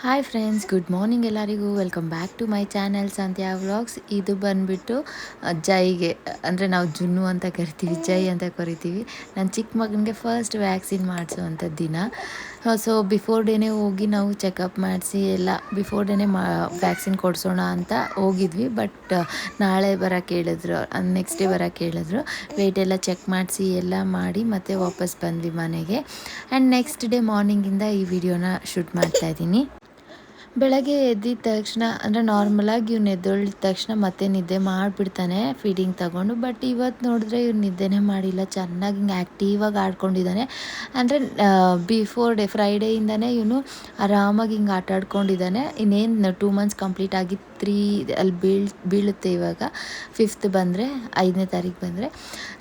Hi friends, good morning ಎಲ್ಲರಿಗೂ. Welcome back to my channel Sandhya vlogs. ಇದು ಬಂದುಬಿಟ್ಟು ಜೈಗೆ, ಅಂದರೆ ನಾವು ಜುನ್ನು ಅಂತ ಕರಿತೀವಿ, ಜೈ ಅಂತ ಕರಿತೀವಿ. ನನ್ನ ಚಿಕ್ಕ ಮಗನಿಗೆ ಫಸ್ಟ್ ವ್ಯಾಕ್ಸಿನ್ ಮಾಡಿಸೋವಂಥ ದಿನ. ಸೊ ಬಿಫೋರ್ ಡೇನೇ ಹೋಗಿ ನಾವು ಚೆಕಪ್ ಮಾಡಿಸಿ ಎಲ್ಲ ಬಿಫೋರ್ ಡೇನೇ ವ್ಯಾಕ್ಸಿನ್ ಕೊಡಿಸೋಣ ಅಂತ ಹೋಗಿದ್ವಿ. ಬಟ್ ನಾಳೆ ಬರೋಕ್ಕೆ ಹೇಳಿದ್ರು, ನೆಕ್ಸ್ಟ್ ಡೇ ಬರೋಕ್ಕೆ ಹೇಳಿದ್ರು. ವೆಯ್ಟ್ ಎಲ್ಲ ಚೆಕ್ ಮಾಡಿಸಿ ಎಲ್ಲ ಮಾಡಿ ಮತ್ತೆ ವಾಪಸ್ ಬಂದ್ವಿ ಮನೆಗೆ. ಆ್ಯಂಡ್ ನೆಕ್ಸ್ಟ್ ಡೇ ಮಾರ್ನಿಂಗಿಂದ ಈ ವಿಡಿಯೋನ ಶೂಟ್ ಮಾಡ್ತಾಯಿದ್ದೀನಿ. ಬೆಳಗ್ಗೆ ಎದ್ದಿದ ತಕ್ಷಣ, ಅಂದರೆ ನಾರ್ಮಲಾಗಿ ಇವ್ನು ಎದ್ದೊಳ್ಳಿದ ತಕ್ಷಣ ಮತ್ತೆ ನಿದ್ದೆ ಮಾಡಿಬಿಡ್ತಾನೆ ಫೀಡಿಂಗ್ ತಗೊಂಡು. ಬಟ್ ಇವತ್ತು ನೋಡಿದ್ರೆ ಇವ್ನು ನಿದ್ದೆನೇ ಮಾಡಿಲ್ಲ, ಚೆನ್ನಾಗಿ ಹಿಂಗೆ ಆ್ಯಕ್ಟಿವಾಗಿ ಆಡ್ಕೊಂಡಿದ್ದಾನೆ. ಅಂದರೆ ಬಿಫೋರ್ ಡೇ ಫ್ರೈಡೇಯಿಂದನೇ ಇವನು ಆರಾಮಾಗಿ ಹಿಂಗೆ ಆಟ ಆಡ್ಕೊಂಡಿದ್ದಾನೆ. ಇನ್ನೇನು 2 ಮಂತ್ಸ್ ಕಂಪ್ಲೀಟ್ ಆಗಿ 3 ಅಲ್ಲಿ ಬೀಳುತ್ತೆ ಇವಾಗ, 5th ಬಂದರೆ, 5ನೇ ತಾರೀಕು ಬಂದರೆ.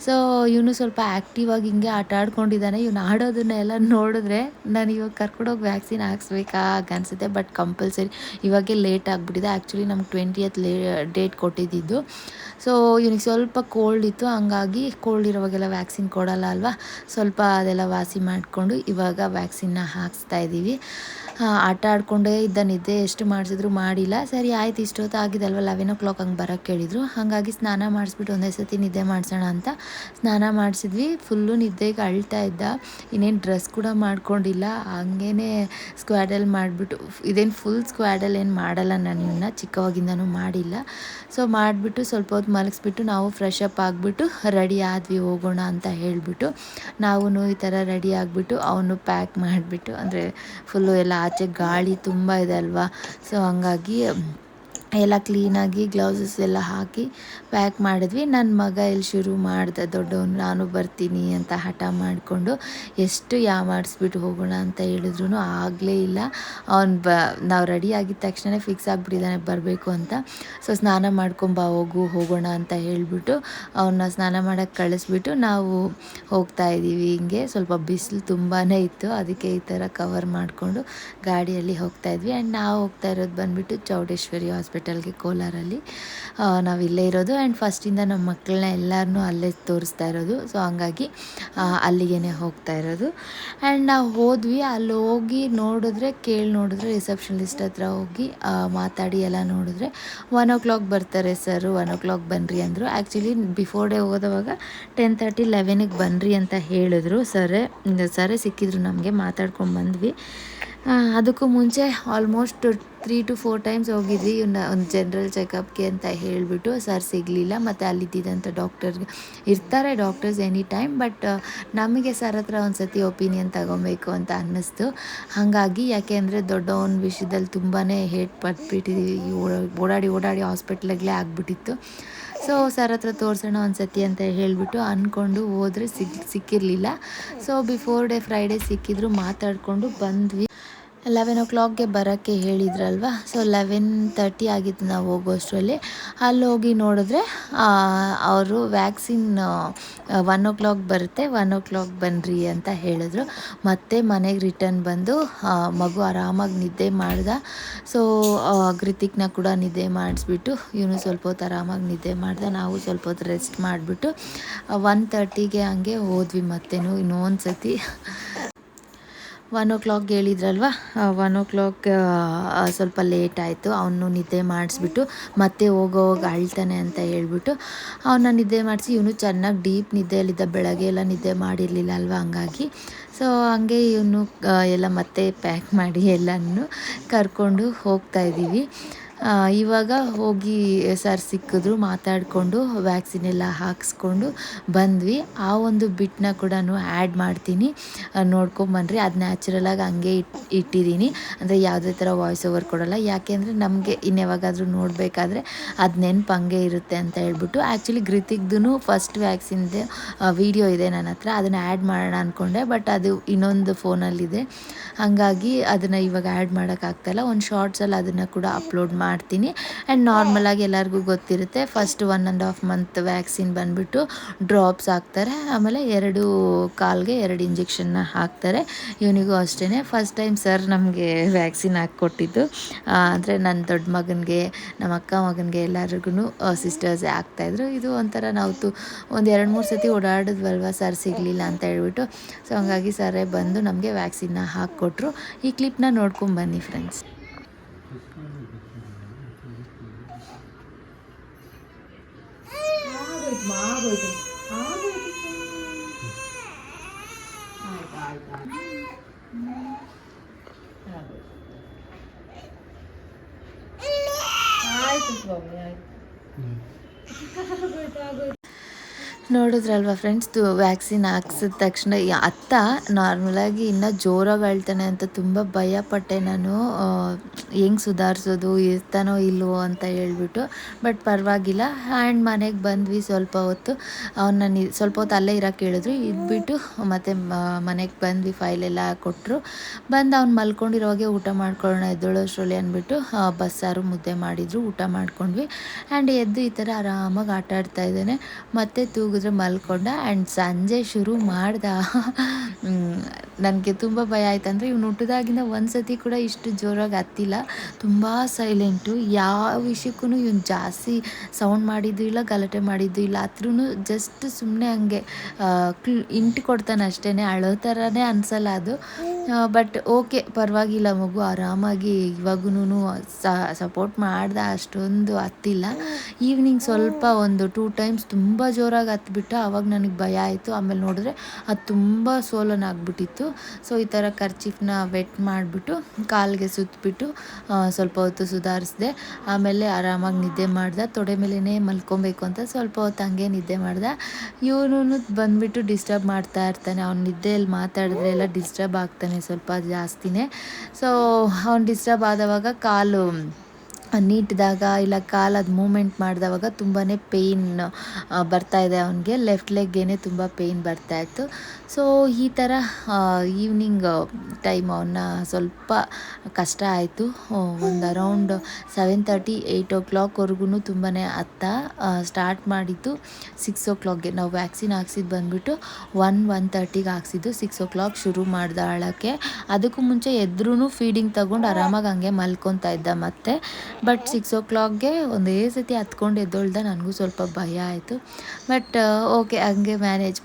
ಸೊ ಇವನು ಸ್ವಲ್ಪ ಆ್ಯಕ್ಟಿವ್ ಆಗಿ ಹಿಂಗೆ ಆಟ ಆಡ್ಕೊಂಡಿದ್ದಾನೆ. ಇವನು ಆಡೋದನ್ನೆಲ್ಲ ನೋಡಿದ್ರೆ ನಾನು ಇವಾಗ ಕರ್ಕೊಂಡೋಗಿ ವ್ಯಾಕ್ಸಿನ್ ಹಾಕ್ಸ್ಬೇಕಾ ಅನಿಸುತ್ತೆ. ಬಟ್ ಕಂಪಲ್ಸರಿ, ಇವಾಗೇ ಲೇಟ್ ಆಗಿಬಿಟ್ಟಿದೆ. ಆ್ಯಕ್ಚುಲಿ ನಮ್ಗೆ 20th ಡೇಟ್ ಕೊಟ್ಟಿದ್ದಿದ್ದು. ಸೊ ಇವನಿಗೆ ಸ್ವಲ್ಪ ಕೋಲ್ಡ್ ಇತ್ತು, ಹಂಗಾಗಿ ಕೋಲ್ಡ್ ಇರೋವಾಗೆಲ್ಲ ವ್ಯಾಕ್ಸಿನ್ ಕೊಡೋಲ್ಲ ಅಲ್ವಾ. ಸ್ವಲ್ಪ ಅದೆಲ್ಲ ವಾಸಿ ಮಾಡಿಕೊಂಡು ಇವಾಗ ವ್ಯಾಕ್ಸಿನ್ನ ಹಾಕ್ಸ್ತಾ ಇದ್ದೀವಿ. ಆಟ ಆಡಿಕೊಂಡೇ ಇದ್ದ, ನಿದ್ದೆ ಎಷ್ಟು ಮಾಡಿಸಿದ್ರು ಮಾಡಿಲ್ಲ. ಸರಿ ಆಯ್ತು, ಇಷ್ಟೊತ್ತು ಆಗಿದಲ್ವ, 11 o'clock ಹಂಗೆ ಬರೋಕ್ಕೆ ಹೇಳಿದ್ರು. ಹಾಗಾಗಿ ಸ್ನಾನ ಮಾಡಿಸ್ಬಿಟ್ಟು ಒಂದೇ ಸತಿ ನಿದ್ದೆ ಮಾಡಿಸೋಣ ಅಂತ ಸ್ನಾನ ಮಾಡಿಸಿದ್ವಿ. ಫುಲ್ಲು ನಿದ್ದೆಗೆ ಅಳ್ತಾ ಇದ್ದ. ಇನ್ನೇನು ಡ್ರೆಸ್ ಕೂಡ ಮಾಡ್ಕೊಂಡಿಲ್ಲ, ಹಂಗೇ ಸ್ಕ್ವಾಡಲ್ ಮಾಡಿಬಿಟ್ಟು, ಇದೇನು ಫುಲ್ ಸ್ಕ್ವಾಡಲ್ ಏನು ಮಾಡಲ್ಲ ನಾನು, ಇವನ್ನ ಚಿಕ್ಕವಾಗಿಂದನೂ ಮಾಡಿಲ್ಲ. ಸೊ ಮಾಡಿಬಿಟ್ಟು ಸ್ವಲ್ಪ ಹೊತ್ತು ಮಲಗಿಸ್ಬಿಟ್ಟು ನಾವು ಫ್ರೆಶ್ ಅಪ್ ಆಗಿಬಿಟ್ಟು ರೆಡಿ ಆದ್ವಿ, ಹೋಗೋಣ ಅಂತ ಹೇಳಿಬಿಟ್ಟು. ನಾವು ಈ ಥರ ರೆಡಿ ಆಗಿಬಿಟ್ಟು ಅವನು ಪ್ಯಾಕ್ ಮಾಡಿಬಿಟ್ಟು, ಅಂದರೆ ಫುಲ್ಲು ಎಲ್ಲ ಆಚೆ ಗಾಳಿ ತುಂಬ ಇದೆ ಅಲ್ವಾ. ಸೊ ಹಂಗಾಗಿ ಎಲ್ಲ ಕ್ಲೀನಾಗಿ ಗ್ಲೌಸಸ್ ಎಲ್ಲ ಹಾಕಿ ಪ್ಯಾಕ್ ಮಾಡಿದ್ವಿ. ನನ್ನ ಮಗ ಇಲ್ಲಿ ಶುರು ಮಾಡ್ದೆ, ದೊಡ್ಡವನು, ನಾನು ಬರ್ತೀನಿ ಅಂತ ಹಠ ಮಾಡಿಕೊಂಡು ಎಷ್ಟು ಮಾಡಿಸ್ಬಿಟ್ಟು ಹೋಗೋಣ ಅಂತ ಹೇಳಿದ್ರು ಆಗಲೇ ಇಲ್ಲ. ನಾವು ರೆಡಿ ಆಗಿದ ತಕ್ಷಣ ಫಿಕ್ಸ್ ಆಗಿಬಿಟ್ಟಿದ್ದಾನೆ ಬರಬೇಕು ಅಂತ. ಸೊ ಸ್ನಾನ ಮಾಡ್ಕೊಂಬಾ ಹೋಗೋಣ ಅಂತ ಹೇಳಿಬಿಟ್ಟು ಅವನ್ನ ಸ್ನಾನ ಮಾಡೋಕ್ಕೆ ಕಳಿಸ್ಬಿಟ್ಟು ನಾವು ಹೋಗ್ತಾ ಇದ್ದೀವಿ. ಹಿಂಗೆ ಸ್ವಲ್ಪ ಬಿಸಿಲು ತುಂಬಾ ಇತ್ತು, ಅದಕ್ಕೆ ಈ ಥರ ಕವರ್ ಮಾಡಿಕೊಂಡು ಗಾಡಿಯಲ್ಲಿ ಹೋಗ್ತಾಯಿದ್ವಿ. ಆ್ಯಂಡ್ ನಾವು ಹೋಗ್ತಾ ಇರೋದು ಬಂದುಬಿಟ್ಟು ಚೌಡೇಶ್ವರಿ ಹಾಸ್ಪಿಟಲ್ಗೆ, ಕೋಲಾರಲ್ಲಿ. ನಾವು ಇಲ್ಲೇ ಇರೋದು. ಆ್ಯಂಡ್ ಫಸ್ಟಿಂದ ನಮ್ಮ ಮಕ್ಕಳನ್ನ ಎಲ್ಲರನ್ನೂ ಅಲ್ಲೇ ತೋರಿಸ್ತಾ ಇರೋದು. ಸೊ ಹಂಗಾಗಿ ಅಲ್ಲಿಗೆ ಹೋಗ್ತಾ ಇರೋದು. ಆ್ಯಂಡ್ ನಾವು ಹೋದ್ವಿ. ಅಲ್ಲಿ ಹೋಗಿ ನೋಡಿದ್ರೆ ರಿಸೆಪ್ಷನಿಸ್ಟ್ ಹತ್ರ ಹೋಗಿ ಮಾತಾಡಿ ಎಲ್ಲ ನೋಡಿದ್ರೆ 1 o'clock ಬರ್ತಾರೆ ಸರು, 1 o'clock ಬನ್ನಿರಿ ಅಂದರು. ಆ್ಯಕ್ಚುಲಿ ಬಿಫೋರ್ ಡೇ ಹೋಗೋದವಾಗ 10:30, 11ಗೆ ಬನ್ನಿರಿ ಅಂತ ಹೇಳಿದ್ರು. ಸರೇ ಸಿಕ್ಕಿದ್ರು ನಮಗೆ, ಮಾತಾಡ್ಕೊಂಡು ಬಂದ್ವಿ. ಅದಕ್ಕೂ ಮುಂಚೆ ಆಲ್ಮೋಸ್ಟ್ 3 to 4 times ಹೋಗಿದ್ವಿ ಒಂದು ಜನರಲ್ ಚೆಕಪ್ಗೆ ಅಂತ ಹೇಳಿಬಿಟ್ಟು. ಸರ್ ಸಿಗಲಿಲ್ಲ. ಮತ್ತು ಅಲ್ಲಿದ್ದಂಥ ಇರ್ತಾರೆ ಡಾಕ್ಟರ್ಸ್ ಎನಿ ಟೈಮ್. ಬಟ್ ನಮಗೆ ಸರ್ ಹತ್ರ ಒಂದು ಸತಿ ಒಪಿನಿಯನ್ ತಗೊಬೇಕು ಅಂತ ಅನ್ನಿಸ್ತು. ಹಾಗಾಗಿ, ಯಾಕೆ ಅಂದರೆ ದೊಡ್ಡವನ ವಿಷಯದಲ್ಲಿ ತುಂಬಾ ಹೇಟ್ ಪಟ್ಬಿಟ್ಟಿದ್ದೀವಿ, ಓಡಾಡಿ ಹಾಸ್ಪಿಟ್ಲಿಗೆ ಆಗಿಬಿಟ್ಟಿತ್ತು. ಸೊ ಸರ್ ಹತ್ರ ತೋರಿಸೋಣ ಒಂದು ಸತಿ ಅಂತ ಹೇಳಿಬಿಟ್ಟು ಅಂದ್ಕೊಂಡು ಹೋದರೆ ಸಿಕ್ಕಿರಲಿಲ್ಲ. ಸೊ ಬಿಫೋರ್ ಡೇ ಫ್ರೈಡೇ ಸಿಕ್ಕಿದ್ರು, ಮಾತಾಡಿಕೊಂಡು ಬಂದ್ವಿ. 11 o'clockಗೆ ಬರೋಕ್ಕೆ ಹೇಳಿದ್ರಲ್ವ. ಸೊ 11:30 ಆಗಿತ್ತು ನಾವು ಹೋಗೋಷ್ಟರಲ್ಲಿ. ಅಲ್ಲಿ ಹೋಗಿ ನೋಡಿದ್ರೆ ಅವರು ವ್ಯಾಕ್ಸಿನ್ 1 o'clock ಬರುತ್ತೆ, 1 o'clock ಬನ್ನಿರಿ ಅಂತ ಹೇಳಿದ್ರು. ಮತ್ತೆ ಮನೆಗೆ ರಿಟರ್ನ್ ಬಂದು ಮಗು ಆರಾಮಾಗಿ ನಿದ್ದೆ ಮಾಡ್ದ. ಸೊ ಕೃತಿಕ್ನ ಕೂಡ ನಿದ್ದೆ ಮಾಡಿಸ್ಬಿಟ್ಟು ಇವನು ಸ್ವಲ್ಪ ಹೊತ್ತು ಆರಾಮಾಗಿ ನಿದ್ದೆ ಮಾಡ್ದೆ. ನಾವು ಸ್ವಲ್ಪ ಹೊತ್ತು ರೆಸ್ಟ್ ಮಾಡಿಬಿಟ್ಟು 1:30ಗೆ ಹಂಗೆ ಹೋದ್ವಿ. ಮತ್ತೇನು ಇನ್ನೊಂದು ಸತಿ 1 o'clock ಹೇಳಿದ್ರಲ್ವ, 1 o'clock ಸ್ವಲ್ಪ ಲೇಟ್ ಆಯಿತು. ಅವನು ನಿದ್ದೆ ಮಾಡಿಸ್ಬಿಟ್ಟು ಮತ್ತೆ ಹೋಗೋವಾಗ ಅಳ್ತಾನೆ ಅಂತ ಹೇಳ್ಬಿಟ್ಟು ಅವನ್ನ ನಿದ್ದೆ ಮಾಡಿಸಿ, ಇವನು ಚೆನ್ನಾಗಿ ಡೀಪ್ ನಿದ್ದೆಯಲ್ಲಿದ್ದ, ಬೆಳಗ್ಗೆ ಎಲ್ಲ ನಿದ್ದೆ ಮಾಡಿರಲಿಲ್ಲ ಅಲ್ವ, ಹಂಗಾಗಿ. ಸೊ ಹಂಗೆ ಇವನು ಎಲ್ಲ ಮತ್ತೆ ಪ್ಯಾಕ್ ಮಾಡಿ ಎಲ್ಲನೂ ಕರ್ಕೊಂಡು ಹೋಗ್ತಾಯಿದ್ದೀವಿ. ಇವಾಗ ಹೋಗಿ ಸರ್ ಸಿಕ್ಕಿದ್ರು, ಮಾತಾಡಿಕೊಂಡು ವ್ಯಾಕ್ಸಿನ್ ಎಲ್ಲ ಹಾಕಿಸ್ಕೊಂಡು ಬಂದ್ವಿ. ಆ ಒಂದು ಬಿಟ್ಟನ್ನ ಕೂಡ ಆ್ಯಡ್ ಮಾಡ್ತೀನಿ, ನೋಡ್ಕೊಂಬನ್ನಿರಿ. ಅದು ನ್ಯಾಚುರಲಾಗಿ ಹಂಗೆ ಇಟ್ಟಿದ್ದೀನಿ, ಅಂದರೆ ಯಾವುದೇ ಥರ ವಾಯ್ಸ್ ಓವರ್ ಕೊಡೋಲ್ಲ. ಯಾಕೆಂದರೆ ನಮಗೆ ಇನ್ಯಾವಾಗಾದರೂ ನೋಡಬೇಕಾದ್ರೆ ಅದು ನೆನಪು ಹಂಗೆ ಇರುತ್ತೆ ಅಂತ ಹೇಳ್ಬಿಟ್ಟು. ಆ್ಯಕ್ಚುಲಿ ಕೃತಿಕ್ದು ಫಸ್ಟ್ ವ್ಯಾಕ್ಸಿನ್ದು ವೀಡಿಯೋ ಇದೆ ನನ್ನ ಹತ್ರ, ಅದನ್ನು ಆ್ಯಡ್ ಮಾಡೋಣ ಅಂದ್ಕೊಂಡೆ. ಬಟ್ ಅದು ಇನ್ನೊಂದು ಫೋನಲ್ಲಿದೆ, ಹಾಗಾಗಿ ಅದನ್ನು ಇವಾಗ ಆ್ಯಡ್ ಮಾಡೋಕ್ಕಾಗ್ತಾಯಿಲ್ಲ. ಒಂದು ಶಾರ್ಟ್ಸಲ್ಲಿ ಅದನ್ನು ಕೂಡ ಅಪ್ಲೋಡ್ ಮಾಡ್ತೀನಿ. ಆ್ಯಂಡ್ ನಾರ್ಮಲಾಗಿ ಎಲ್ಲರಿಗೂ ಗೊತ್ತಿರುತ್ತೆ, ಫಸ್ಟ್ 1.5 ಮಂತ್ ವ್ಯಾಕ್ಸಿನ್ ಬಂದುಬಿಟ್ಟು ಡ್ರಾಪ್ಸ್ ಹಾಕ್ತಾರೆ, ಆಮೇಲೆ 2 ಕಾಲ್ಗೆ 2 ಇಂಜೆಕ್ಷನ್ನ ಹಾಕ್ತಾರೆ. ಇವನಿಗೂ ಅಷ್ಟೇ ಫಸ್ಟ್ ಟೈಮ್ ಸರ್ ನಮಗೆ ವ್ಯಾಕ್ಸಿನ್ ಹಾಕ್ಕೊಟ್ಟಿದ್ದು. ಅಂದರೆ ನನ್ನ ದೊಡ್ಡ ಮಗನಿಗೆ, ನಮ್ಮ ಅಕ್ಕ ಮಗನಿಗೆ ಎಲ್ಲರಿಗೂ ಸಿಸ್ಟರ್ಸೇ ಆಗ್ತಾಯಿದ್ರು. ಇದು ಒಂಥರ ನಾವು ಒಂದು 2-3 ಸತಿ ಓಡಾಡಿದ್ವಲ್ವ, ಸರ್ ಸಿಗಲಿಲ್ಲ ಅಂತ ಹೇಳ್ಬಿಟ್ಟು. ಸೊ ಹಂಗಾಗಿ ಸರೇ ಬಂದು ನಮಗೆ ವ್ಯಾಕ್ಸಿನ್ನ ಹಾಕ್ಕೊಟ್ರು. ಈ ಕ್ಲಿಪ್ನ ನೋಡ್ಕೊಂಬನ್ನಿ ಫ್ರೆಂಡ್ಸ್. ಆಯ್ತು ಸ್ವಾಮಿ, ಆಯ್ತು. ನೋಡಿದ್ರಲ್ವ ಫ್ರೆಂಡ್ಸ್, ವ್ಯಾಕ್ಸಿನ್ ಹಾಕ್ಸಿದ ತಕ್ಷಣ ಅತ್ತ ನಾರ್ಮಲಾಗಿ ಇನ್ನೂ ಜೋರಾಗಿ ಅಳ್ತಾನೆ ಅಂತ ತುಂಬ ಭಯಪಟ್ಟೆ ನಾನು, ಹೆಂಗೆ ಸುಧಾರಿಸೋದು, ಇರ್ತಾನೋ ಇಲ್ವೋ ಅಂತ ಹೇಳ್ಬಿಟ್ಟು. ಬಟ್ ಪರವಾಗಿಲ್ಲ. ಆ್ಯಂಡ್ ಮನೆಗೆ ಬಂದ್ವಿ. ಸ್ವಲ್ಪ ಹೊತ್ತು ಅವನ್ನ ಸ್ವಲ್ಪ ಹೊತ್ತು ಅಲ್ಲೇ ಇರೋಕ್ಕೆ ಹೇಳಿದ್ರು, ಇದ್ಬಿಟ್ಟು ಮತ್ತು ಮನೆಗೆ ಬಂದ್ವಿ. ಫೈಲೆಲ್ಲ ಕೊಟ್ಟರು. ಬಂದು ಅವ್ನು ಮಲ್ಕೊಂಡಿರೋವಾಗೆ ಊಟ ಮಾಡ್ಕೊಳ್ಳೋಣ ಎದ್ದೊಳೋಷ್ಟರಲ್ಲಿ ಅಂದ್ಬಿಟ್ಟು ಬಸ್ಸಾರು ಮುದ್ದೆ ಮಾಡಿದರು, ಊಟ ಮಾಡ್ಕೊಂಡ್ವಿ. ಆ್ಯಂಡ್ ಎದ್ದು ಈ ಥರ ಆರಾಮಾಗಿ ಆಟ ಆಡ್ತಾ ಇದ್ದಾನೆ. ಮತ್ತೆ ತೂಗಿದ್ರೆ ಮಲ್ಕೊಂಡ. ಆ್ಯಂಡ್ ಸಂಜೆ ಶುರು ಮಾಡ್ದ. ನನಗೆ ತುಂಬ ಭಯ ಆಯ್ತು. ಅಂದರೆ ಇವ್ನು ಹುಟ್ಟಿದಾಗಿಂದ ಒಂದು ಸತಿ ಕೂಡ ಇಷ್ಟು ಜೋರಾಗಿ ಹತ್ತಿಲ್ಲ. ತುಂಬ ಸೈಲೆಂಟು. ಯಾವ ವಿಷಯಕ್ಕೂ ಇವ್ನು ಜಾಸ್ತಿ ಸೌಂಡ್ ಮಾಡಿದ್ದು ಇಲ್ಲ, ಗಲಾಟೆ ಮಾಡಿದ್ದು ಇಲ್ಲ. ಆದ್ರೂ ಜಸ್ಟ್ ಸುಮ್ಮನೆ ಹಂಗೆ ಇಂಟು ಕೊಡ್ತಾನೆ ಅಷ್ಟೇ. ಅಳೋ ಥರನೇ ಅನಿಸಲ್ಲ ಅದು. ಬಟ್ ಓಕೆ, ಪರವಾಗಿಲ್ಲ, ಮಗು ಆರಾಮಾಗಿ ಇವಾಗೂ ಸಪೋರ್ಟ್ ಮಾಡ್ದೆ, ಅಷ್ಟೊಂದು ಹತ್ತಿಲ್ಲ. ಈವ್ನಿಂಗ್ ಸ್ವಲ್ಪ ಒಂದು 2 ಟೈಮ್ಸ್ ತುಂಬ ಜೋರಾಗಿ ಹತ್ಬಿಟ್ಟು, ಆವಾಗ ನನಗೆ ಭಯ ಆಯಿತು. ಆಮೇಲೆ ನೋಡಿದ್ರೆ ಅದು ತುಂಬ ಸೋಲನಾಗ್ಬಿಟ್ಟಿತ್ತು. ಸೊ ಈ ಥರ ಕರ್ಚೀಫ್ನ ವೆಟ್ ಮಾಡಿಬಿಟ್ಟು ಕಾಲಿಗೆ ಸುತ್ತಬಿಟ್ಟು ಸ್ವಲ್ಪ ಹೊತ್ತು ಸುಧಾರಿಸಿದೆ. ಆಮೇಲೆ ಆರಾಮಾಗಿ ನಿದ್ದೆ ಮಾಡ್ದೆ. ತೊಡೆ ಮೇಲೇ ಮಲ್ಕೊಬೇಕು ಅಂತ ಸ್ವಲ್ಪ ಹೊತ್ತು ಹಂಗೆ ನಿದ್ದೆ ಮಾಡ್ದೆ. ಇವನು ಬಂದುಬಿಟ್ಟು ಡಿಸ್ಟರ್ಬ್ ಮಾಡ್ತಾ ಇರ್ತಾನೆ. ಅವ್ನು ನಿದ್ದೆಯಲ್ಲಿ ಮಾತಾಡಿದ್ರೆ ಎಲ್ಲ ಡಿಸ್ಟರ್ಬ್ ಆಗ್ತಾನೆ ಸ್ವಲ್ಪ ಜಾಸ್ತಿನೇ. ಸೊ ಅವ್ನು ಡಿಸ್ಟರ್ಬ್ ಆದವಾಗ ಕಾಲು ನೀಟಿದಾಗ ಇಲ್ಲ ಕಾಲದು ಮೂಮೆಂಟ್ ಮಾಡಿದವಾಗ ತುಂಬಾ ಪೇಯ್ನ್ ಬರ್ತಾಯಿದೆ ಅವನಿಗೆ. ಲೆಫ್ಟ್ ಲೆಗ್ಗೇನೆ ತುಂಬ ಪೇಯ್ನ್ ಬರ್ತಾಯಿತ್ತು. ಸೊ ಈ ಥರ ಈವ್ನಿಂಗ್ ಟೈಮ್ ಅವನ್ನ ಸ್ವಲ್ಪ ಕಷ್ಟ ಆಯಿತು. ಒಂದು ಅರೌಂಡ್ 7:30 8 o'clockವರೆಗೂ ತುಂಬಾ ಸ್ಟಾರ್ಟ್ ಮಾಡಿದ್ದು 6 o'clockಗೆ. ನಾವು ವ್ಯಾಕ್ಸಿನ್ ಹಾಕ್ಸಿದ್ದು ಬಂದುಬಿಟ್ಟು 1:30ಗೆ ಹಾಕ್ಸಿದ್ದು. 6 o'clock ಶುರು ಮಾಡ್ದೆ ಅಳೋಕ್ಕೆ. ಅದಕ್ಕೂ ಮುಂಚೆ ಎದ್ರೂ ಫೀಡಿಂಗ್ ತೊಗೊಂಡು ಆರಾಮಾಗಿ ಹಂಗೆ ಮಲ್ಕೊತಾ ಇದ್ದ ಮತ್ತೆ. ಬಟ್ 6 o'clockಗೆ ಒಂದೇ ಸತಿ ಹತ್ಕೊಂಡು ಎದ್ದೊಳ್ದ. ನನಗೂ ಸ್ವಲ್ಪ ಭಯ ಆಯಿತು. ಬಟ್ ಓಕೆ, ಹಂಗೆ ಮ್ಯಾನೇಜ್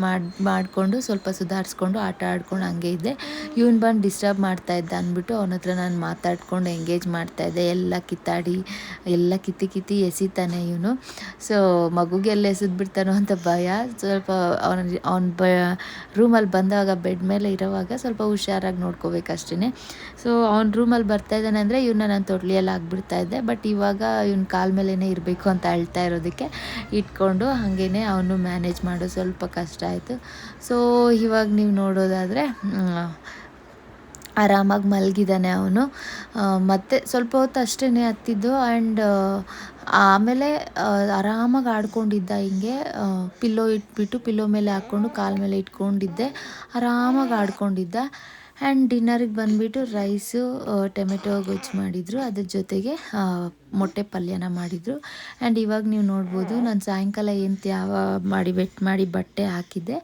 ಮಾಡಿಕೊಂಡು ಸ್ವಲ್ಪ ಸುಧಾರಿಸ್ಕೊಂಡು ಆಟ ಆಡ್ಕೊಂಡು ಹಂಗೆ ಇದ್ದೆ. ಇವನು ಬಂದು ಡಿಸ್ಟರ್ಬ್ ಮಾಡ್ತಾಯಿದ್ದ ಅಂದ್ಬಿಟ್ಟು ಅವನ ಹತ್ರ ನಾನು ಮಾತಾಡ್ಕೊಂಡು ಎಂಗೇಜ್ ಮಾಡ್ತಾಯಿದ್ದೆ. ಎಲ್ಲ ಕಿತ್ತಾಡಿ ಎಲ್ಲ ಕಿತ್ತಿ ಎಸಿತಾನೆ ಇವನು. ಸೊ ಮಗುಗೆಲ್ಲ ಎಸೆದ್ಬಿಡ್ತಾನೋ ಅಂತ ಭಯ. ಸ್ವಲ್ಪ ಅವನ ರೂಮಲ್ಲಿ ಬಂದಾಗ ಬೆಡ್ ಮೇಲೆ ಇರೋವಾಗ ಸ್ವಲ್ಪ ಹುಷಾರಾಗಿ ನೋಡ್ಕೋಬೇಕಷ್ಟೇ. ಸೊ ಅವ್ನ ರೂಮಲ್ಲಿ ಬರ್ತಾಯಿದ್ದಾನೆ ಅಂದರೆ ಇವನ್ನ ನಾನು ತೊಟ್ಲಿಯಲ್ಲಿ ಹಾಕ್ಬಿಡ್ತಾಯಿದ್ದೆ. ಬಟ್ ಇವಾಗ ಇವ್ನ ಕಾಲ ಮೇಲೇ ಇರಬೇಕು ಅಂತ ಅಳ್ತಾ ಇರೋದಕ್ಕೆ ಇಟ್ಕೊಂಡು ಹಾಗೇ ಅವನು ಮ್ಯಾನೇಜ್ ಮಾಡೋದು ಸ್ವಲ್ಪ ಕಷ್ಟ ಆಯಿತು. ಸೊ ಇವಾಗ ನೀವು ನೋಡೋದಾದರೆ ಆರಾಮಾಗಿ ಮಲಗಿದ್ದಾನೆ ಅವನು. ಮತ್ತು ಸ್ವಲ್ಪ ಹೊತ್ತು ಅಷ್ಟೇ ಹತ್ತಿದ್ದು. ಆ್ಯಂಡ್ ಆಮೇಲೆ ಆರಾಮಾಗಿ ಆಡ್ಕೊಂಡಿದ್ದ. ಹಿಂಗೆ ಪಿಲ್ಲೋ ಇಟ್ಬಿಟ್ಟು ಪಿಲ್ಲೋ ಮೇಲೆ ಹಾಕ್ಕೊಂಡು ಕಾಲ ಮೇಲೆ ಇಟ್ಕೊಂಡಿದ್ದೆ. ಆರಾಮಾಗಿ ಆಡ್ಕೊಂಡಿದ್ದ. ಆ್ಯಂಡ್ ಡಿನ್ನರಿಗೆ ಬಂದುಬಿಟ್ಟು ರೈಸು, ಟೊಮೆಟೊ ಗೊಜ್ಜು ಮಾಡಿದರು. ಅದ್ರ ಜೊತೆಗೆ ಮೊಟ್ಟೆ ಪಲ್ಯನ ಮಾಡಿದರು. ಆ್ಯಂಡ್ ಇವಾಗ ನೀವು ನೋಡ್ಬೋದು, ನಾನು ಸಾಯಂಕಾಲ ಏನು ವೆಟ್ ಮಾಡಿ ಬಟ್ಟೆ ಹಾಕಿದ್ದೆ.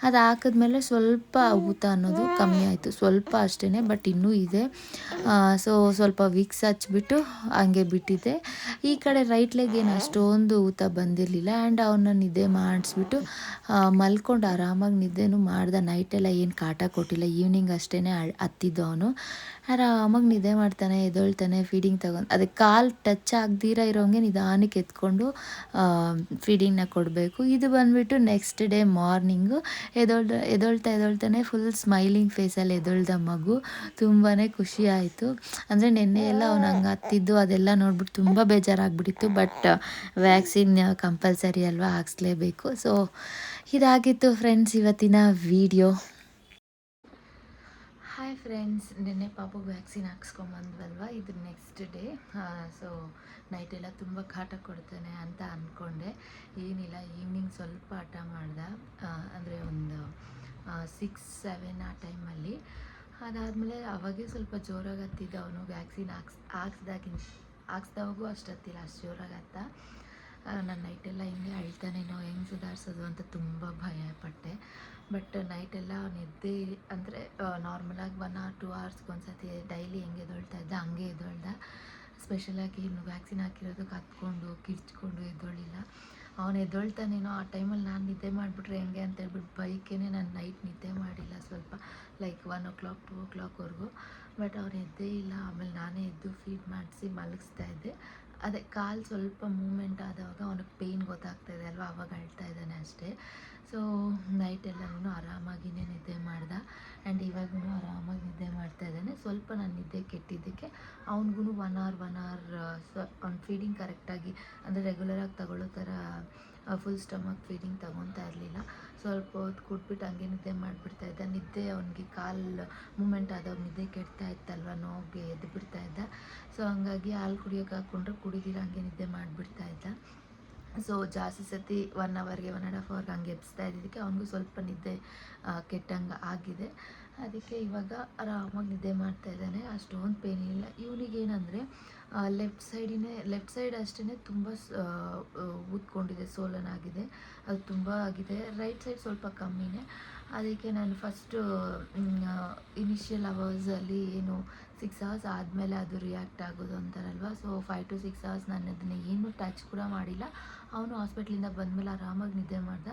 ಅದು ಹಾಕಿದ್ಮೇಲೆ ಸ್ವಲ್ಪ ಊತ ಅನ್ನೋದು ಕಮ್ಮಿ ಆಯಿತು, ಸ್ವಲ್ಪ ಅಷ್ಟೇ. ಬಟ್ ಇನ್ನೂ ಇದೆ. ಸೊ ಸ್ವಲ್ಪ ವಿಕ್ಸ್ ಹಚ್ಬಿಟ್ಟು ಹಂಗೆ ಬಿಟ್ಟಿದ್ದೆ. ಈ ಕಡೆ ರೈಟ್ ಲೆಗ್ ಏನು ಅಷ್ಟೊಂದು ಊತ ಬಂದಿರಲಿಲ್ಲ. ಆ್ಯಂಡ್ ಅವನ್ನ ನಿದ್ದೆ ಮಾಡಿಸ್ಬಿಟ್ಟು ಮಲ್ಕೊಂಡು ಆರಾಮಾಗಿ ನಿದ್ದೆನೂ ಮಾಡ್ದೆ. ನೈಟೆಲ್ಲ ಏನು ಕಾಟ ಕೊಟ್ಟಿಲ್ಲ. ಈವ್ನಿಂಗ್ ಅಷ್ಟೇ ಹತ್ತಿದ್ದು ಅವನು. ಆರಾಮಾಗಿ ನಿದ್ದೆ ಮಾಡ್ತಾನೆ, ಎದ್ದೊಳ್ತಾನೆ, ಫೀಡಿಂಗ್ ತಗೊಂಡು ಅದಕ್ಕೆ ಕಾಲು ಟಚ್ ಆಗದಿರ ಇರೋಂಗೆ ನಿಧಾನಕ್ಕೆ ಎತ್ಕೊಂಡು ಫೀಡಿಂಗ್ನ ಕೊಡಬೇಕು. ಇದು ಬಂದುಬಿಟ್ಟು ನೆಕ್ಸ್ಟ್ ಡೇ ಮಾರ್ನಿಂಗು ಎದ್ದೊಳ್ತಾನೆ ಫುಲ್ ಸ್ಮೈಲಿಂಗ್ ಫೇಸಲ್ಲಿ ಎದ್ದೊಳ್ದ ಮಗು. ತುಂಬಾ ಖುಷಿ ಆಯಿತು. ಅಂದರೆ ನೆನ್ನೆ ಎಲ್ಲ ಅವ್ನು ಹಂಗೆ ಹತ್ತಿದ್ದು ಅದೆಲ್ಲ ನೋಡ್ಬಿಟ್ಟು ತುಂಬ ಬೇಜಾರಾಗ್ಬಿಟ್ಟಿತ್ತು. ಬಟ್ ವ್ಯಾಕ್ಸಿನ್ ಕಂಪಲ್ಸರಿ ಅಲ್ವಾ, ಹಾಕ್ಸ್ಲೇಬೇಕು. ಸೊ ಇದಾಗಿತ್ತು ಫ್ರೆಂಡ್ಸ್ ಇವತ್ತಿನ ವಿಡಿಯೋ. ಹಾಯ್ ಫ್ರೆಂಡ್ಸ್, ನಿನ್ನೆ ಪಾಪಗೆ ವ್ಯಾಕ್ಸಿನ್ ಹಾಕ್ಸ್ಕೊಂಬಂದ್ವಲ್ವ, ಇದು ನೆಕ್ಸ್ಟ್ ಡೇ. ಸೊ ನೈಟೆಲ್ಲ ತುಂಬ ಕಾಟ ಕೊಡ್ತಾನೆ ಅಂತ ಅಂದ್ಕೊಂಡೆ. ಏನಿಲ್ಲ, ಈವ್ನಿಂಗ್ ಸ್ವಲ್ಪ ಆಟ ಮಾಡ್ದೆ. ಅಂದರೆ ಒಂದು 6-7 ಆ ಟೈಮಲ್ಲಿ. ಅದಾದಮೇಲೆ ಅವಾಗೇ ಸ್ವಲ್ಪ ಜೋರಾಗಿ ಹತ್ತಿದ್ದ ಅವನು ವ್ಯಾಕ್ಸಿನ್ ಹಾಕ್ಸ್ದಾಗಿಂದ. ಹಾಕ್ಸ್ದವಾಗೂ ಅಷ್ಟೊತ್ತಿಲ್ಲ, ಅಷ್ಟು ಜೋರಾಗತ್ತ. ನಾನು ನೈಟೆಲ್ಲ ಹಿಂಗೆ ಅಳ್ತಾನೇನೋ, ಹೆಂಗೆ ಸುಧಾರಿಸೋದು ಅಂತ ತುಂಬ ಭಯಪಟ್ಟೆ. ಬಟ್ ನೈಟೆಲ್ಲ ನಿದ್ದೆ ಅಂದರೆ ನಾರ್ಮಲಾಗಿ 1 ಆರ್ 2 ಅವರ್ಸ್ಗೆ ಒಂದ್ಸತಿ ಡೈಲಿ ಹೆಂಗೆ ಎದ್ದೊಳ್ತಾ ಇದ್ದ ಹಂಗೆ ಎದ್ದೊಳ್ದ. ಸ್ಪೆಷಲಾಗಿ ಇನ್ನು ವ್ಯಾಕ್ಸಿನ್ ಹಾಕಿರೋದಕ್ಕೆ ಹತ್ಕೊಂಡು ಕಿರ್ಚ್ಕೊಂಡು ಎದ್ದೊಳ್ಳಿಲ್ಲ. ಅವನು ಎದ್ದೊಳ್ತಾನೇನೋ ಆ ಟೈಮಲ್ಲಿ ನಾನು ನಿದ್ದೆ ಮಾಡಿಬಿಟ್ರೆ ಹೆಂಗೆ ಅಂತೇಳ್ಬಿಟ್ಟು ಬೈಕೇನೆ ನಾನು ನೈಟ್ ನಿದ್ದೆ ಮಾಡಿಲ್ಲ ಸ್ವಲ್ಪ, ಲೈಕ್ 1 o'clock 2 o'clockವರೆಗೂ. ಬಟ್ ಅವ್ನು ಎದ್ದೇ ಇಲ್ಲ. ಆಮೇಲೆ ನಾನೇ ಎದ್ದು ಫೀಡ್ ಮಾಡಿಸಿ ಮಲಗಿಸ್ತಾ ಇದ್ದೆ. ಅದೇ ಕಾಲು ಸ್ವಲ್ಪ ಮೂಮೆಂಟ್ ಆದವಾಗ ಅವನಿಗೆ ಪೇಯ್ನ್ ಗೊತ್ತಾಗ್ತಾಯಿದೆ ಅಲ್ವಾ, ಆವಾಗ ಅಳ್ತಾ ಇದ್ದಾನೆ ಅಷ್ಟೇ. ಸೊ ನೈಟೆಲ್ಲನೂ ಆರಾಮಾಗಿಯೇ ನಿದ್ದೆ ಮಾಡ್ದೆ. ಆ್ಯಂಡ್ ಇವಾಗೂ ಆರಾಮಾಗಿ ನಿದ್ದೆ ಮಾಡ್ತಾ ಇದ್ದಾನೆ. ಸ್ವಲ್ಪ ನಾನು ನಿದ್ದೆ ಕೆಟ್ಟಿದ್ದಕ್ಕೆ ಅವ್ನಿಗೂ 1 hour ಅವ್ನು ಫೀಡಿಂಗ್ ಕರೆಕ್ಟಾಗಿ ಅಂದರೆ ರೆಗ್ಯುಲರಾಗಿ ತಗೊಳ್ಳೋ ಥರ ಫುಲ್ ಸ್ಟಮಕ್ ಫೀಡಿಂಗ್ ತೊಗೊತಾ ಇರಲಿಲ್ಲ. ಸ್ವಲ್ಪ ಹೊತ್ತು ಕೊಟ್ಬಿಟ್ಟು ಹಂಗೆ ನಿದ್ದೆ ಮಾಡಿಬಿಡ್ತಾ ಇದ್ದ. ನಿದ್ದೆ ಅವನಿಗೆ ಕಾಲು ಮೂಮೆಂಟ್ ಆದವಾಗ ನಿದ್ದೆ ಕೆಡ್ತಾ ಇತ್ತಲ್ವ, ನೋವಿಗೆ ಎದ್ದು ಬಿಡ್ತಾ ಇದ್ದ. ಸೊ ಹಂಗಾಗಿ ಹಾಲು ಕುಡಿಯೋಕೆ ಹಾಕ್ಕೊಂಡ್ರೆ ಕುಡಿದಿರ ಹಂಗೆ ನಿದ್ದೆ ಮಾಡಿಬಿಡ್ತಾ ಇದ್ದ. ಸೊ ಜಾಸ್ತಿ ಸತಿ 1 hourಗೆ 1.5 hourಗೆ ಹಂಗೆ ಎಬ್ಬಿಸ್ತಾ ಇದ್ದಿದ್ದಕ್ಕೆ ಅವ್ನಿಗೂ ಸ್ವಲ್ಪ ನಿದ್ದೆ ಕೆಟ್ಟಂಗೆ ಆಗಿದೆ. ಅದಕ್ಕೆ ಇವಾಗ ಆರಾಮಾಗಿ ನಿದ್ದೆ ಮಾಡ್ತಾ ಇದ್ದಾನೆ, ಅಷ್ಟೊಂದು ಪೇನ್ ಇಲ್ಲ. ಇವನಿಗೇನಂದರೆ ಲೆಫ್ಟ್ ಸೈಡ್ ಅಷ್ಟೇ ತುಂಬ ಊದ್ಕೊಂಡಿದೆ, ಸೋಲನಾಗಿದೆ, ಅದು ತುಂಬ ಆಗಿದೆ. ರೈಟ್ ಸೈಡ್ ಸ್ವಲ್ಪ ಕಮ್ಮಿನೇ. ಅದಕ್ಕೆ ನಾನು ಫಸ್ಟು ಇನಿಷಿಯಲ್ ಅವರ್ಸಲ್ಲಿ ಏನು 6 hours ಆದಮೇಲೆ ಅದು ರಿಯಾಕ್ಟ್ ಆಗೋದು ಅಂತಾರಲ್ವ, ಸೊ 5 to 6 hours ನಾನು ಅದನ್ನು ಏನೂ ಟಚ್ ಕೂಡ ಮಾಡಿಲ್ಲ. ಅವನು ಹಾಸ್ಪಿಟ್ಲಿಂದ ಬಂದಮೇಲೆ ಆರಾಮಾಗಿ ನಿದ್ದೆ ಮಾಡ್ದ.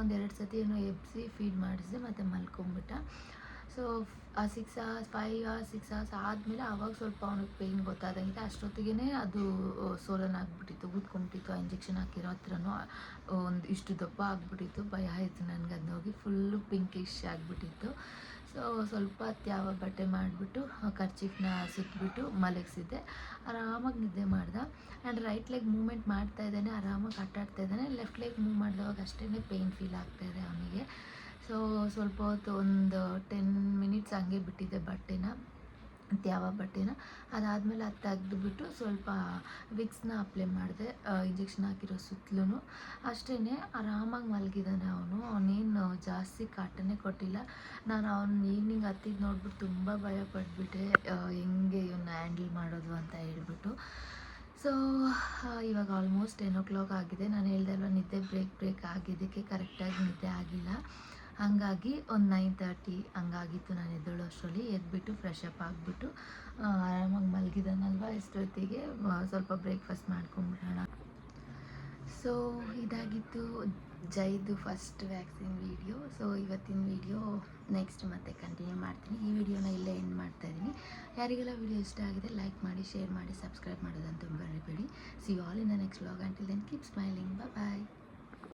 1-2 ಸತಿ ಏನೋ ಎಬ್ಬಿಸಿ ಫೀಡ್ ಮಾಡಿಸಿದೆ ಮತ್ತು ಮಲ್ಕೊಂಬಿಟ್ಟ. ಸೊ ಆ 6 hours 5 hours 6 hours ಆದಮೇಲೆ ಆವಾಗ ಸ್ವಲ್ಪ ಅವನಿಗೆ ಪೇಯ್ನ್ ಗೊತ್ತಾದಂಗಿದೆ. ಅಷ್ಟೊತ್ತಿಗೆ ಅದು ಸೋಲನಾಗ್ಬಿಟ್ಟಿತ್ತು, ಊದ್ಕೊಂಬಿಟ್ಟಿತ್ತು. ಆ ಇಂಜೆಕ್ಷನ್ ಹಾಕಿರೋ ಹತ್ರನೂ ಒಂದು ಇಷ್ಟು ದಪ್ಪ ಆಗಿಬಿಟ್ಟಿತ್ತು. ಭಯ ಆಯಿತು ನನಗೆ ಅದನ್ನ ಹೋಗಿ ಫುಲ್ಲು ಪಿಂಕಿಶ್ ಆಗಿಬಿಟ್ಟಿತ್ತು. ಸೊ ಸ್ವಲ್ಪ ಹೊತ್ತು ಯಾವ ಬಟ್ಟೆ ಮಾಡಿಬಿಟ್ಟು ಕರ್ಚೀಫ್ನ ಸುತ್ತಬಿಟ್ಟು ಮಲಗಿಸಿದ್ದೆ. ಆರಾಮಾಗಿ ನಿದ್ದೆ ಮಾಡ್ದೆ. ಆ್ಯಂಡ್ ರೈಟ್ ಲೆಗ್ ಮೂವ್ಮೆಂಟ್ ಮಾಡ್ತಾ ಇದ್ದಾನೆ, ಆರಾಮಾಗಿ ಆಟಾಡ್ತಾ ಇದ್ದಾನೆ. ಲೆಫ್ಟ್ ಲೆಗ್ ಮೂವ್ ಮಾಡಿದವಾಗ ಅಷ್ಟೇ ಪೇಯ್ನ್ ಫೀಲ್ ಆಗ್ತಾಯಿದೆ ಅವನಿಗೆ. ಸೊ ಸ್ವಲ್ಪ ಹೊತ್ತು ಒಂದು 10 minutes ಹಂಗೆ ಬಿಟ್ಟಿದ್ದೆ ಬಟ್ಟೆನ, ತ್ಯಾವ ಬಟ್ಟೆನ. ಅದಾದಮೇಲೆ ಅದು ತೆಗೆದುಬಿಟ್ಟು ಸ್ವಲ್ಪ ವಿಕ್ಸ್ನ ಅಪ್ಲೈ ಮಾಡಿದೆ, ಇಂಜೆಕ್ಷನ್ ಹಾಕಿರೋ ಸುತ್ತಲೂ. ಅಷ್ಟೇ ಆರಾಮಾಗಿ ಮಲಗಿದ್ದಾನೆ ಅವನು. ಅವನೇನು ಜಾಸ್ತಿ ಕಾಟನೇ ಕೊಟ್ಟಿಲ್ಲ. ನಾನು ಅವ್ನು ಈವ್ನಿಂಗ್ ಹತ್ತಿದ್ದು ನೋಡ್ಬಿಟ್ಟು ತುಂಬ ಭಯ ಪಟ್ಬಿಟ್ಟೆ, ಹೆಂಗೆ ಇವನ್ನ ಹ್ಯಾಂಡಲ್ ಮಾಡೋದು ಅಂತ ಹೇಳ್ಬಿಟ್ಟು. ಸೊ ಇವಾಗ ಆಲ್ಮೋಸ್ಟ್ 10 o'clock ಆಗಿದೆ. ನಾನು ಹೇಳ್ದೆ ಅಲ್ವ, ನಿದ್ದೆ ಬ್ರೇಕ್ ಆಗಿದ್ದಕ್ಕೆ ಕರೆಕ್ಟಾಗಿ ನಿದ್ದೆ ಆಗಿಲ್ಲ. ಹಾಗಾಗಿ ಒಂದು 9:30 ಹಂಗಾಗಿತ್ತು ನಾನು ಎದ್ದೇಳೋ ಅಷ್ಟರಲ್ಲಿ. ಎದ್ಬಿಟ್ಟು ಫ್ರೆಶ್ ಅಪ್ ಆಗಿಬಿಟ್ಟು ಆರಾಮಾಗಿ ಮಲಗಿದಾನಲ್ವ, ಇಷ್ಟೊತ್ತಿಗೆ ಸ್ವಲ್ಪ ಬ್ರೇಕ್ಫಾಸ್ಟ್ ಮಾಡ್ಕೊಂಬಿಡೋಣ. ಸೊ ಇದಾಗಿತ್ತು ಜೈದು ಫಸ್ಟ್ ವ್ಯಾಕ್ಸಿನ್ ವೀಡಿಯೋ. ಸೊ ಇವತ್ತಿನ ವೀಡಿಯೋ ನೆಕ್ಸ್ಟ್ ಮತ್ತೆ ಕಂಟಿನ್ಯೂ ಮಾಡ್ತೀನಿ. ಈ ವಿಡಿಯೋನ ಇಲ್ಲೇ ಎಂಡ್ ಮಾಡ್ತಾಯಿದ್ದೀನಿ. ಯಾರಿಗೆಲ್ಲ ವಿಡಿಯೋ ಇಷ್ಟ ಆಗಿದೆ ಲೈಕ್ ಮಾಡಿ, ಶೇರ್ ಮಾಡಿ, ಸಬ್ಸ್ಕ್ರೈಬ್ ಮಾಡೋದಂತೂ ಮರಿಬೇಡಿ. See you all in the next vlog. Until then keep smiling. Bye.